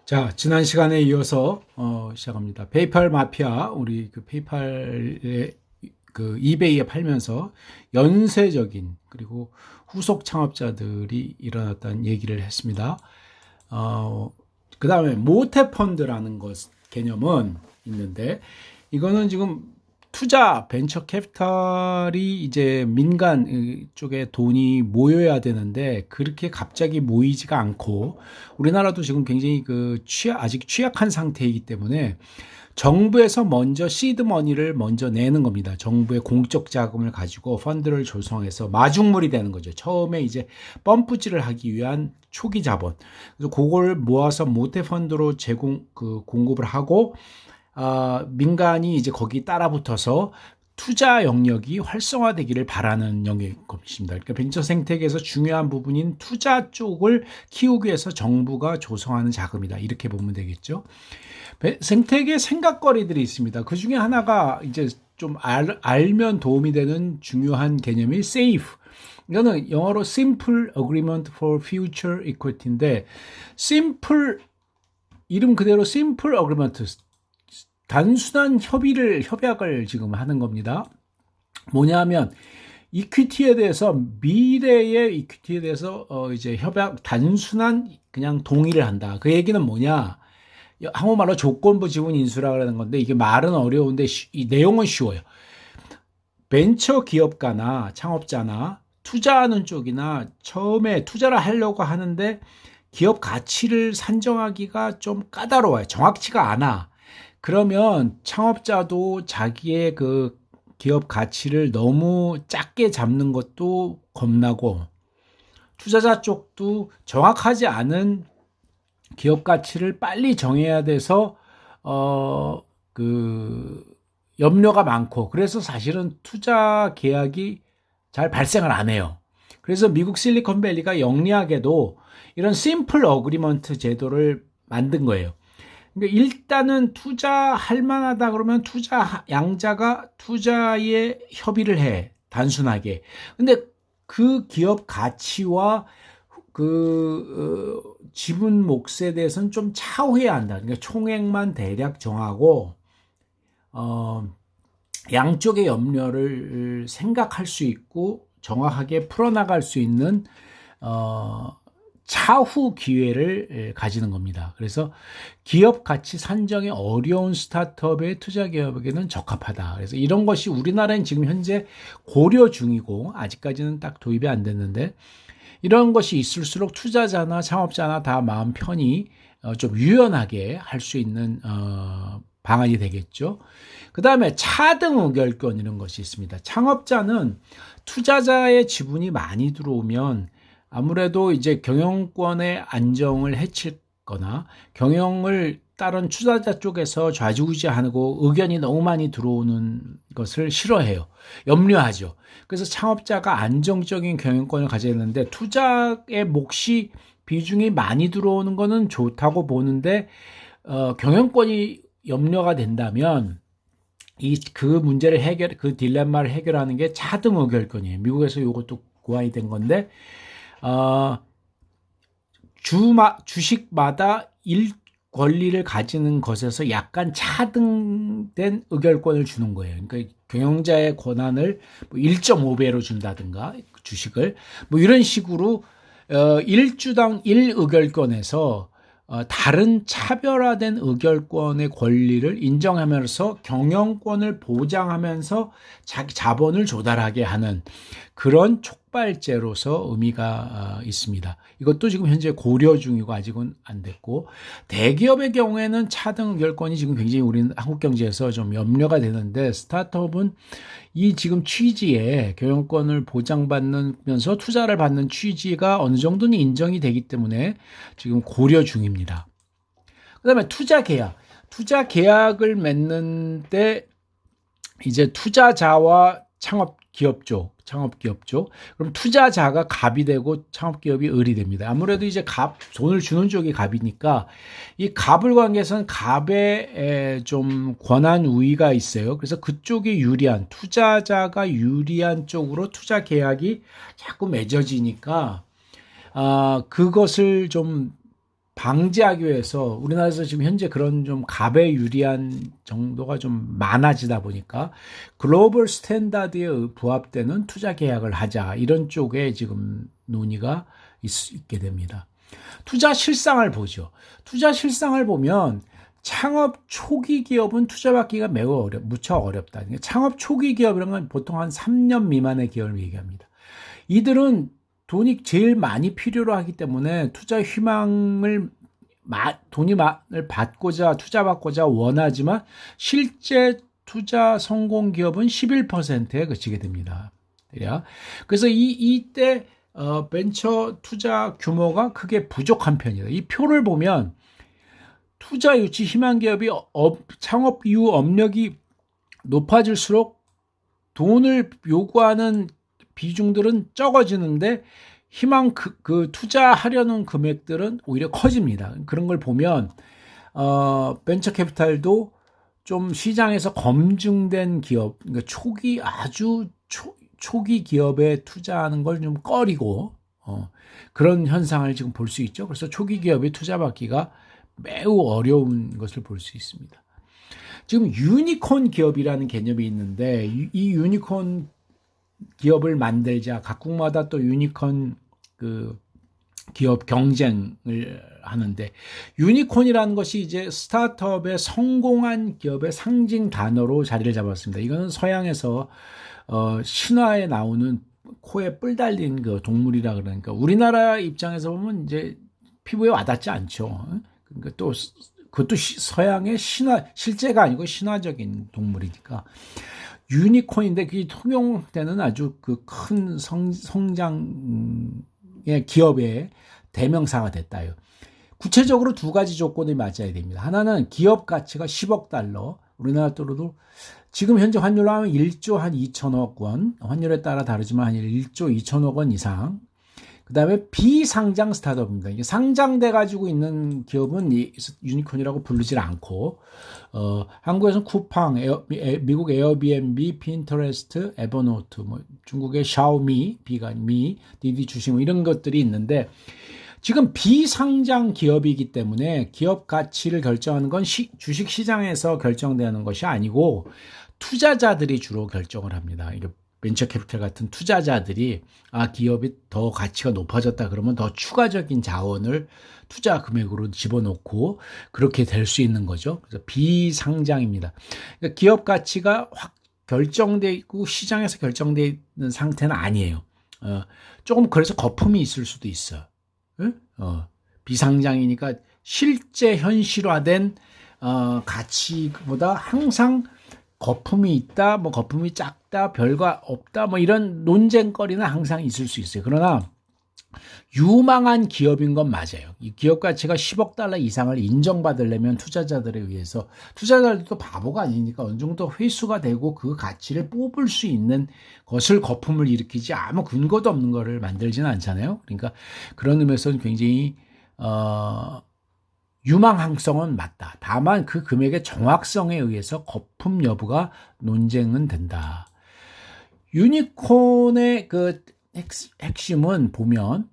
자, 지난 시간에 이어서 시작합니다. 페이팔 마피아, 우리 그 페이팔의 그 이베이에 팔면서 연쇄적인 그리고 후속 창업자들이 일어났다는 얘기를 했습니다. 그 다음에 모태펀드라는 것 개념은 있는데, 이거는 지금 투자 벤처 캐피탈이 이제 민간 쪽에 돈이 모여야 되는데 그렇게 갑자기 모이지가 않고, 우리나라도 지금 굉장히 아직 취약한 상태이기 때문에 정부에서 먼저 시드 머니를 먼저 내는 겁니다. 정부의 공적 자금을 가지고 펀드를 조성해서 마중물이 되는 거죠. 처음에 이제 펌프질을 하기 위한 초기 자본. 그래서 그걸 모아서 모태 펀드로 공급을 하고, 민간이 이제 거기 따라 붙어서 투자 영역이 활성화되기를 바라는 영역입니다. 그러니까 벤처 생태계에서 중요한 부분인 투자 쪽을 키우기 위해서 정부가 조성하는 자금이다. 이렇게 보면 되겠죠. 생태계 생각거리들이 있습니다. 그 중에 하나가 이제 좀 알면 도움이 되는 중요한 개념이 SAFE. 이거는 영어로 Simple Agreement for Future Equity인데, 심플, 이름 그대로 Simple Agreement, 단순한 협약을 지금 하는 겁니다. 뭐냐면, 미래의 이퀴티에 대해서, 이제 단순한 그냥 동의를 한다. 그 얘기는 뭐냐? 한국말로 조건부 지분 인수라고 하는 건데, 이게 말은 어려운데, 이 내용은 쉬워요. 벤처 기업가나 창업자나 투자하는 쪽이나 처음에 투자를 하려고 하는데 기업 가치를 산정하기가 좀 까다로워요. 정확치가 않아. 그러면 창업자도 자기의 그 기업 가치를 너무 작게 잡는 것도 겁나고, 투자자 쪽도 정확하지 않은 기업 가치를 빨리 정해야 돼서 염려가 많고, 그래서 사실은 투자 계약이 잘 발생을 안 해요. 그래서 미국 실리콘밸리가 영리하게도 이런 심플 어그리먼트 제도를 만든 거예요. 그러니까 일단은 투자할 만하다 그러면 양자가 투자에 협의를 해. 단순하게. 근데 그 기업 가치와 지분 몫에 대해서는 좀 차후해야 한다. 그러니까 총액만 대략 정하고, 양쪽의 염려를 생각할 수 있고 정확하게 풀어나갈 수 있는 차후 기회를 가지는 겁니다. 그래서 기업 가치 산정이 어려운 스타트업의 투자 기업에게는 적합하다. 그래서 이런 것이 우리나라엔 지금 현재 고려 중이고, 아직까지는 딱 도입이 안 됐는데, 이런 것이 있을수록 투자자나 창업자나 다 마음 편히 좀 유연하게 할 수 있는 방안이 되겠죠. 그 다음에 차등 의결권, 이런 것이 있습니다. 창업자는 투자자의 지분이 많이 들어오면 아무래도 이제 경영권의 안정을 해칠 거나 경영을 다른 투자자 쪽에서 좌지우지하고 의견이 너무 많이 들어오는 것을 싫어해요. 염려하죠. 그래서 창업자가 안정적인 경영권을 가져야 되는데, 투자의 몫이 비중이 많이 들어오는 거는 좋다고 보는데, 경영권이 염려가 된다면 그 딜레마를 해결하는 게 차등 의결권이에요. 미국에서 이것도 고안이 된 건데, 주식마다 권리를 가지는 것에서 약간 차등된 의결권을 주는 거예요. 그러니까 경영자의 권한을 1.5배로 준다든가, 주식을 이런 식으로 1주당 1의결권에서 다른 차별화된 의결권의 권리를 인정하면서 경영권을 보장하면서 자기 자본을 조달하게 하는 그런 촉발제로서 의미가 있습니다. 이것도 지금 현재 고려 중이고 아직은 안 됐고, 대기업의 경우에는 차등 의결권이 지금 굉장히 우리는 한국 경제에서 좀 염려가 되는데, 스타트업은 이 지금 취지에 경영권을 보장받으면서 투자를 받는 취지가 어느 정도는 인정이 되기 때문에 지금 고려 중입니다. 그 다음에 투자 계약을 맺는데 이제 투자자와 창업기업 쪽, 그럼 투자자가 갑이 되고 창업기업이 을이 됩니다. 아무래도 이제 돈을 주는 쪽이 갑이니까 이 갑을 관계에서는 갑의 좀 권한 우위가 있어요. 그래서 그쪽이 투자자가 유리한 쪽으로 투자 계약이 자꾸 맺어지니까, 그것을 좀 방지하기 위해서 우리나라에서 지금 현재 그런 좀 갑에 유리한 정도가 좀 많아지다 보니까 글로벌 스탠다드에 부합되는 투자 계약을 하자 이런 쪽에 지금 논의가 있게 됩니다. 투자 실상을 보죠. 투자 실상을 보면 창업 초기 기업은 투자받기가 매우 무척 어렵다. 창업 초기 기업이라는 건 보통 한 3년 미만의 기업을 얘기합니다. 이들은 돈이 제일 많이 필요로 하기 때문에 투자 희망을 돈을 받고자 투자받고자 원하지만 실제 투자 성공 기업은 11%에 그치게 됩니다. 그래서 이때 벤처 투자 규모가 크게 부족한 편이에요. 이 표를 보면 투자 유치 희망 기업이 창업 이후 업력이 높아질수록 돈을 요구하는 비중들은 적어지는데 희망 그 투자하려는 금액들은 오히려 커집니다. 그런 걸 보면 벤처 캐피탈도 좀 시장에서 검증된 기업, 그러니까 초기 기업에 투자하는 걸 좀 꺼리고 그런 현상을 지금 볼 수 있죠. 그래서 초기 기업에 투자받기가 매우 어려운 것을 볼 수 있습니다. 지금 유니콘 기업이라는 개념이 있는데 이 유니콘 기업을 만들자 각국마다 또 유니콘 그 기업 경쟁을 하는데 유니콘이라는 것이 이제 스타트업의 성공한 기업의 상징 단어로 자리를 잡았습니다. 이거는 서양에서 신화에 나오는 코에 뿔 달린 그 동물이라 그러니까 우리나라 입장에서 보면 이제 피부에 와닿지 않죠. 그러니까 또 그것도 서양의 신화 실제가 아니고 신화적인 동물이니까 유니콘인데 그게 통용되는 아주 그 큰 성장의 기업의 대명사가 됐다요. 구체적으로 두 가지 조건이 맞아야 됩니다. 하나는 기업 가치가 10억 달러, 우리나라 돈으로도 지금 현재 환율로 하면 1조 한 2천억 원, 환율에 따라 다르지만 한 1조 2천억 원 이상. 그 다음에 비상장 스타트업입니다. 이게 상장돼 가지고 있는 기업은 유니콘이라고 부르질 않고, 한국에서는 쿠팡, 미국 에어비앤비, 핀터레스트, 에버노트, 중국의 샤오미, 디디 주식 이런 것들이 있는데, 지금 비상장 기업이기 때문에 기업 가치를 결정하는 건 주식 시장에서 결정되는 것이 아니고 투자자들이 주로 결정을 합니다. 이게 벤처 캐피탈 같은 투자자들이 기업이 더 가치가 높아졌다 그러면 더 추가적인 자원을 투자 금액으로 집어넣고 그렇게 될 수 있는 거죠. 그래서 비상장입니다. 그러니까 기업 가치가 확 결정돼 있고 시장에서 결정돼 있는 상태는 아니에요. 조금 그래서 거품이 있을 수도 있어. 비상장이니까 실제 현실화된 가치보다 항상 거품이 있다, 거품이 작다, 별거 없다, 이런 논쟁거리는 항상 있을 수 있어요. 그러나 유망한 기업인 건 맞아요. 이 기업 가치가 10억 달러 이상을 인정받으려면 투자자들에 의해서 투자자들도 바보가 아니니까 어느 정도 회수가 되고 그 가치를 뽑을 수 있는 것을 거품을 일으키지 아무 근거도 없는 거를 만들지는 않잖아요. 그러니까 그런 의미에서는 굉장히 유망성은 맞다. 다만 그 금액의 정확성에 의해서 거품 여부가 논쟁은 된다. 유니콘의 그 핵심은 보면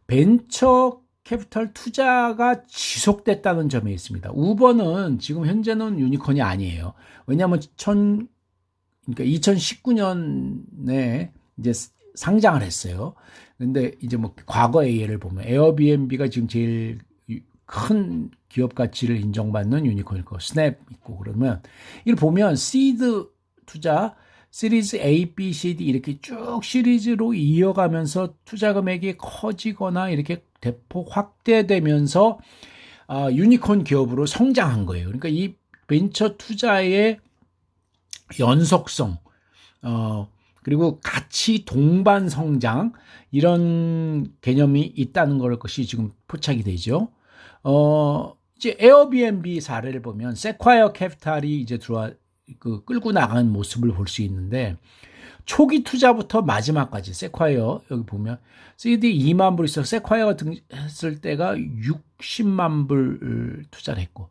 벤처 캐피털 투자가 지속됐다는 점에 있습니다. 우버는 지금 현재는 유니콘이 아니에요. 왜냐하면 2019년에 이제 상장을 했어요. 근데 이제 과거의 예를 보면 에어비앤비가 지금 제일 큰 기업 가치를 인정받는 유니콘일 거, 스냅 있고 그러면 이걸 보면 시드 투자 시리즈 A, B, C, D 이렇게 쭉 시리즈로 이어가면서 투자 금액이 커지거나 이렇게 대폭 확대되면서 유니콘 기업으로 성장한 거예요. 그러니까 이 벤처 투자의 연속성, 그리고 가치 동반 성장 이런 개념이 있다는 것이 지금 포착이 되죠. 이제 에어비앤비 사례를 보면 세콰이어 캐피탈이 이제 끌고 나가는 모습을 볼 수 있는데 초기 투자부터 마지막까지 세콰이어 여기 보면 CD 2만 불 있어 세콰이어가 등했을 때가 60만 불 투자를 했고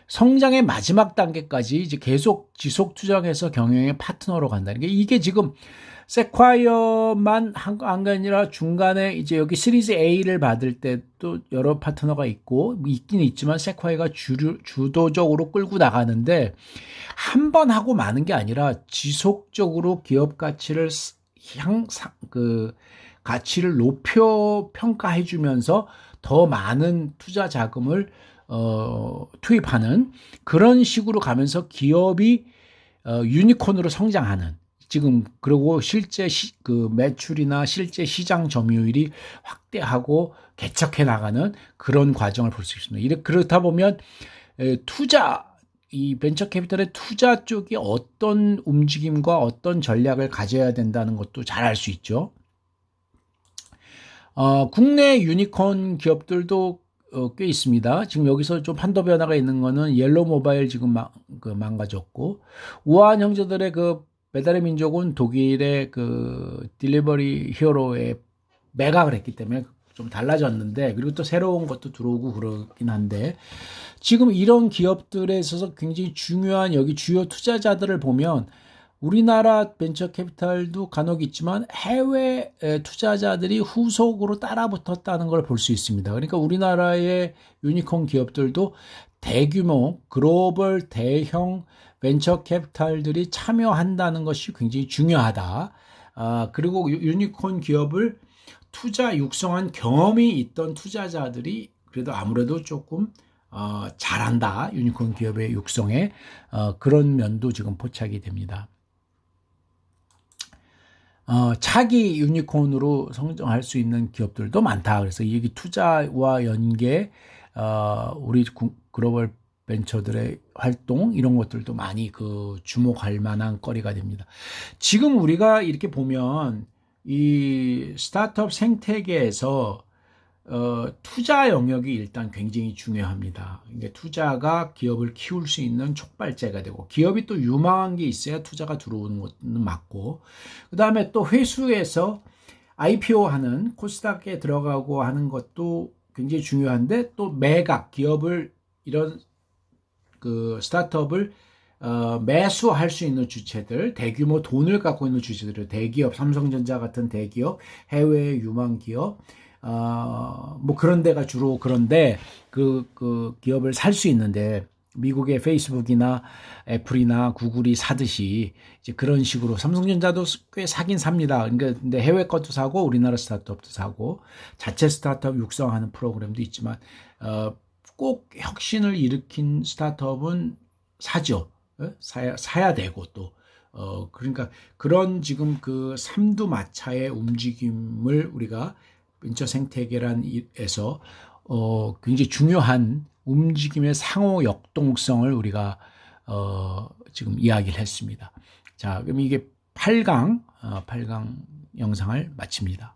성장의 마지막 단계까지 이제 계속 지속 투자해서 경영의 파트너로 간다는 게 이게 지금 세콰이어만 한 게 아니라 중간에 이제 여기 시리즈 A를 받을 때도 여러 파트너가 있긴 있지만 세콰이어가 주도적으로 끌고 나가는데 한 번 하고 마는 게 아니라 지속적으로 기업 가치를 가치를 높여 평가해 주면서 더 많은 투자 자금을 투입하는 그런 식으로 가면서 기업이 유니콘으로 성장하는 지금 그리고 실제 매출이나 실제 시장 점유율이 확대하고 개척해 나가는 그런 과정을 볼 수 있습니다. 그렇다 보면 이 벤처 캐피탈의 투자 쪽이 어떤 움직임과 어떤 전략을 가져야 된다는 것도 잘 알 수 있죠. 국내 유니콘 기업들도 꽤 있습니다. 지금 여기서 좀 판도 변화가 있는 거는 옐로우 모바일 지금 망가졌고 우아한 형제들의 그 배달의 민족은 독일의 그 딜리버리 히어로에 매각을 했기 때문에 좀 달라졌는데 그리고 또 새로운 것도 들어오고 그러긴 한데 지금 이런 기업들에 있어서 굉장히 중요한 여기 주요 투자자들을 보면 우리나라 벤처 캐피탈도 간혹 있지만 해외 투자자들이 후속으로 따라붙었다는 걸 볼 수 있습니다. 그러니까 우리나라의 유니콘 기업들도 대규모 글로벌 대형 벤처 캐피탈들이 참여한다는 것이 굉장히 중요하다. 그리고 유니콘 기업을 투자 육성한 경험이 있던 투자자들이 그래도 아무래도 조금 잘한다. 유니콘 기업의 육성에 그런 면도 지금 포착이 됩니다. 차기 유니콘으로 성장할 수 있는 기업들도 많다. 그래서 이 투자와 연계, 우리 글로벌 벤처들의 활동 이런 것들도 많이 주목할 만한 거리가 됩니다. 지금 우리가 이렇게 보면 이 스타트업 생태계에서 투자 영역이 일단 굉장히 중요합니다. 그러니까 투자가 기업을 키울 수 있는 촉발제가 되고 기업이 또 유망한 게 있어야 투자가 들어오는 것은 맞고 그 다음에 또 회수해서 IPO하는 코스닥에 들어가고 하는 것도 굉장히 중요한데 또 매각 기업을 이런 스타트업을 매수할 수 있는 주체들 대규모 돈을 갖고 있는 주체들 대기업 삼성전자 같은 대기업 해외 유망 기업 뭐 그런 데가 주로 그런데 그 기업을 살 수 있는데 미국의 페이스북이나 애플이나 구글이 사듯이 이제 그런 식으로 삼성전자도 꽤 사긴 삽니다. 그러니까 근데 해외 것도 사고 우리나라 스타트업도 사고 자체 스타트업 육성하는 프로그램도 있지만 꼭 혁신을 일으킨 스타트업은 사죠. 사야 되고 또 그러니까 그런 지금 그 삼두마차의 움직임을 우리가 벤처 생태계란에서 굉장히 중요한 움직임의 상호 역동성을 우리가 지금 이야기를 했습니다. 자, 그럼 이게 8강 영상을 마칩니다.